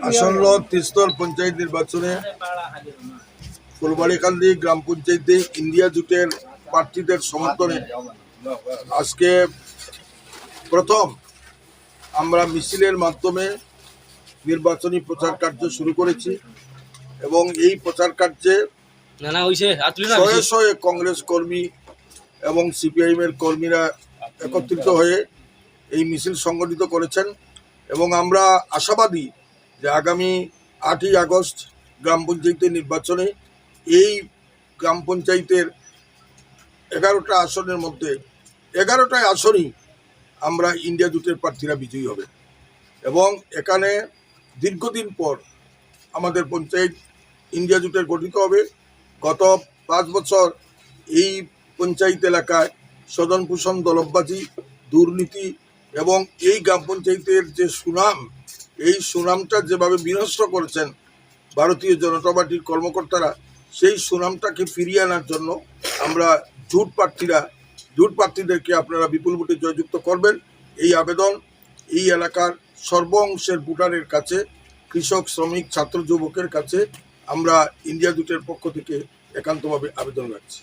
আসন্ন ত্রিস্তর পঞ্চায়েত নির্বাচনে ফুলবাড়িকান্দি গ্রাম পঞ্চায়েতে ইন্ডিয়া জোটের প্রার্থীদের সমর্থনে আজকে প্রথম আমরা মিছিলের মাধ্যমে নির্বাচনী প্রচার কার্য শুরু করেছি এবং এই প্রচার কার্যে শয়ে শয়ে কংগ্রেস কর্মী এবং সিপিআইএমের কর্মীরা একত্রিত হয়ে এই মিছিল সংগঠিত করেছেন এবং আমরা আশাবাদী যে আগামী 8ই আগস্ট গ্রাম পঞ্চায়েতের নির্বাচনে এই গ্রাম পঞ্চায়েতের 11টা আসনের মধ্যে 11টাই আসনই আমরা ইন্ডিয়া জোটের প্রার্থীরা বিজয়ী হবে এবং এখানে দীর্ঘদিন পর আমাদের পঞ্চায়েত ইন্ডিয়া জোটের গঠিত হবে। গত 5 বছর এই পঞ্চায়েত এলাকায় স্বজন পোষণ দলবাজি দুর্নীতি এবং এই গ্রাম পঞ্চায়েতের যে সুনাম এই সুনামটা যেভাবে বিনষ্ট করেছেন ভারতীয় জনতা পার্টির কর্মকর্তারা, সেই সুনামটাকে ফিরিয়ে আনার জন্য আমরা জোট প্রার্থীদেরকে আপনারা বিপুল ভোটে জয়যুক্ত করবেন এই আবেদন এই এলাকার সর্ব অংশের ভোটারের কাছে, কৃষক শ্রমিক ছাত্র যুবকের কাছে আমরা ইন্ডিয়া জোটের পক্ষ থেকে একান্তভাবে আবেদন রাখছি।